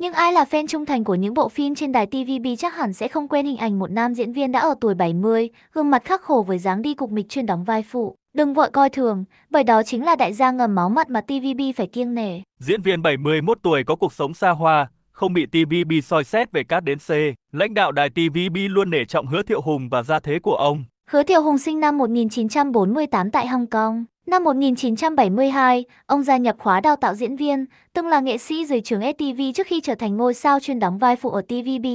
Nhưng ai là fan trung thành của những bộ phim trên đài TVB chắc hẳn sẽ không quên hình ảnh một nam diễn viên đã ở tuổi 70, gương mặt khắc khổ với dáng đi cục mịch chuyên đóng vai phụ. Đừng vội coi thường, bởi đó chính là đại gia ngầm máu mặt mà TVB phải kiêng nể. Diễn viên 71 tuổi có cuộc sống xa hoa, không bị TVB soi xét về cát đến C. Lãnh đạo đài TVB luôn nể trọng Hứa Thiệu Hùng và gia thế của ông. Hứa Thiệu Hùng sinh năm 1948 tại Hong Kong. Năm 1972, ông gia nhập khóa đào tạo diễn viên, từng là nghệ sĩ dưới trường STV trước khi trở thành ngôi sao chuyên đóng vai phụ ở TVB.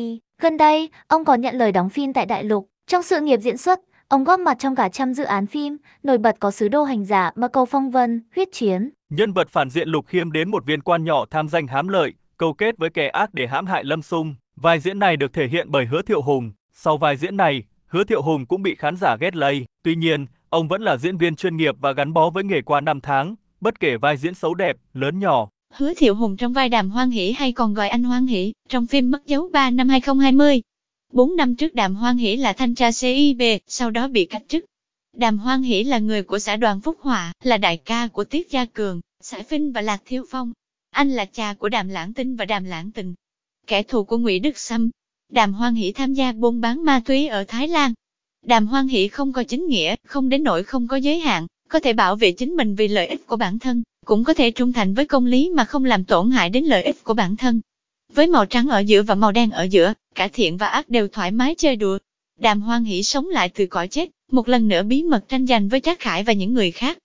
Gần đây, ông còn nhận lời đóng phim tại đại lục. Trong sự nghiệp diễn xuất, ông góp mặt trong cả trăm dự án phim, nổi bật có Sứ Đồ Hành Giả, Mơ Cầu Phong Vân, Huyết Chiến. Nhân vật phản diện Lục Khiêm đến một viên quan nhỏ tham danh hám lợi, câu kết với kẻ ác để hãm hại Lâm Sung. Vai diễn này được thể hiện bởi Hứa Thiệu Hùng. Sau vai diễn này, Hứa Thiệu Hùng cũng bị khán giả ghét lây. Tuy nhiên, ông vẫn là diễn viên chuyên nghiệp và gắn bó với nghề qua 5 tháng, bất kể vai diễn xấu đẹp, lớn nhỏ. Hứa Thiệu Hùng trong vai Đàm Hoan Hỷ hay còn gọi anh Hoan Hỷ, trong phim Mất Dấu 3 năm 2020. 4 năm trước Đàm Hoan Hỷ là thanh tra CIB, sau đó bị cách chức. Đàm Hoan Hỷ là người của xã Đoàn Phúc Họa, là đại ca của Tiết Gia Cường, Sải Vinh và Lạc Thiếu Phong. Anh là cha của Đàm Lãng Tinh và Đàm Lãng Tình, kẻ thù của Ngụy Đức Sâm. Đàm Hoan Hỷ tham gia buôn bán ma túy ở Thái Lan. Đàm Hoan Hỷ không có chính nghĩa, không đến nỗi không có giới hạn, có thể bảo vệ chính mình vì lợi ích của bản thân, cũng có thể trung thành với công lý mà không làm tổn hại đến lợi ích của bản thân. Với màu trắng ở giữa và màu đen ở giữa, cả thiện và ác đều thoải mái chơi đùa. Đàm Hoan Hỷ sống lại từ cõi chết, một lần nữa bí mật tranh giành với Trác Khải và những người khác.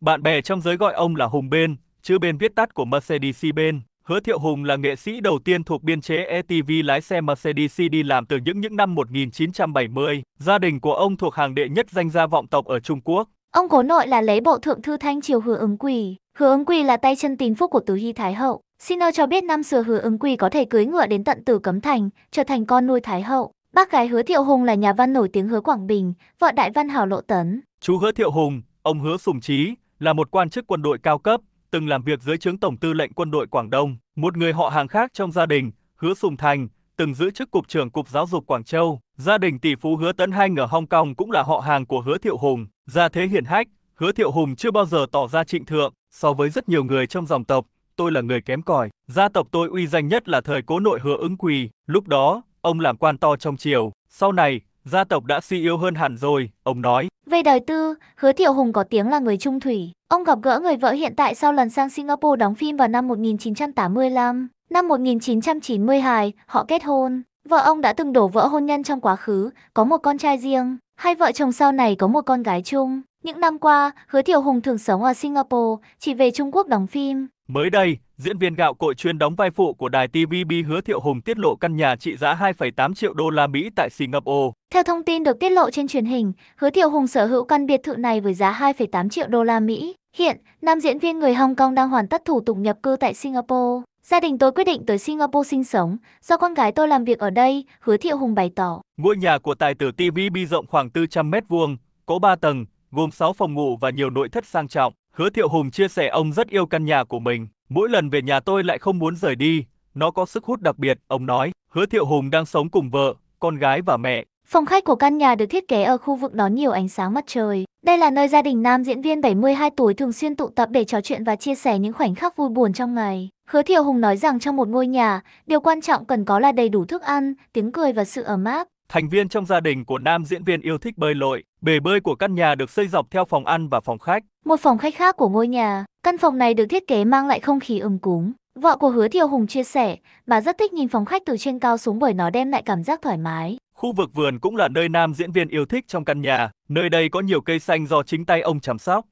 Bạn bè trong giới gọi ông là Hùng Ben, chữ Ben viết tắt của Mercedes-Benz. Hứa Thiệu Hùng là nghệ sĩ đầu tiên thuộc biên chế ETV lái xe Mercedes đi làm từ những năm 1970. Gia đình của ông thuộc hàng đệ nhất danh gia vọng tộc ở Trung Quốc. Ông cố nội là lấy bộ thượng thư Thanh Triều Hứa Ứng Quỳ. Hứa Ứng Quỳ là tay chân tín phúc của Từ Hy Thái Hậu. Sinner cho biết năm xưa Hứa Ứng Quỳ có thể cưỡi ngựa đến tận Tử Cấm Thành, trở thành con nuôi Thái Hậu. Bác gái Hứa Thiệu Hùng là nhà văn nổi tiếng Hứa Quảng Bình, vợ đại văn hào Lộ Tấn. Chú Hứa Thiệu Hùng, ông Hứa Sùng Trí, là một quan chức quân đội cao cấp, từng làm việc dưới trướng Tổng tư lệnh quân đội Quảng Đông. Một người họ hàng khác trong gia đình, Hứa Sùng Thành, từng giữ chức cục trưởng Cục Giáo dục Quảng Châu. Gia đình tỷ phú Hứa Tấn Hanh ở Hong Kong cũng là họ hàng của Hứa Thiệu Hùng. Gia thế hiển hách, Hứa Thiệu Hùng chưa bao giờ tỏ ra trịnh thượng. So với rất nhiều người trong dòng tộc, tôi là người kém cỏi. Gia tộc tôi uy danh nhất là thời cố nội Hứa Ứng Quỳ. Lúc đó, ông làm quan to trong triều. Sau này, gia tộc đã suy yếu hơn hẳn rồi, ông nói. Về đời tư, Hứa Thiệu Hùng có tiếng là người trung thủy. Ông gặp gỡ người vợ hiện tại sau lần sang Singapore đóng phim vào năm 1985. Năm 1992, họ kết hôn. Vợ ông đã từng đổ vỡ hôn nhân trong quá khứ, có một con trai riêng. Hai vợ chồng sau này có một con gái chung. Những năm qua, Hứa Thiệu Hùng thường sống ở Singapore, chỉ về Trung Quốc đóng phim. Mới đây, diễn viên gạo cội chuyên đóng vai phụ của đài TVB Hứa Thiệu Hùng tiết lộ căn nhà trị giá 2,8 triệu đô la Mỹ tại Singapore. Theo thông tin được tiết lộ trên truyền hình, Hứa Thiệu Hùng sở hữu căn biệt thự này với giá 2,8 triệu đô la Mỹ. Hiện, nam diễn viên người Hong Kong đang hoàn tất thủ tục nhập cư tại Singapore. Gia đình tôi quyết định tới Singapore sinh sống, do con gái tôi làm việc ở đây, Hứa Thiệu Hùng bày tỏ. Ngôi nhà của tài tử TVB rộng khoảng 400 m², có 3 tầng, gồm 6 phòng ngủ và nhiều nội thất sang trọng. Hứa Thiệu Hùng chia sẻ ông rất yêu căn nhà của mình. Mỗi lần về nhà tôi lại không muốn rời đi, nó có sức hút đặc biệt, ông nói. Hứa Thiệu Hùng đang sống cùng vợ, con gái và mẹ. Phòng khách của căn nhà được thiết kế ở khu vực đón nhiều ánh sáng mặt trời. Đây là nơi gia đình nam diễn viên 72 tuổi thường xuyên tụ tập để trò chuyện và chia sẻ những khoảnh khắc vui buồn trong ngày. Hứa Thiệu Hùng nói rằng trong một ngôi nhà, điều quan trọng cần có là đầy đủ thức ăn, tiếng cười và sự ấm áp. Thành viên trong gia đình của nam diễn viên yêu thích bơi lội. Bể bơi của căn nhà được xây dọc theo phòng ăn và phòng khách. Một phòng khách khác của ngôi nhà, căn phòng này được thiết kế mang lại không khí ấm cúng. Vợ của Hứa Thiệu Hùng chia sẻ, bà rất thích nhìn phòng khách từ trên cao xuống bởi nó đem lại cảm giác thoải mái. Khu vực vườn cũng là nơi nam diễn viên yêu thích trong căn nhà. Nơi đây có nhiều cây xanh do chính tay ông chăm sóc.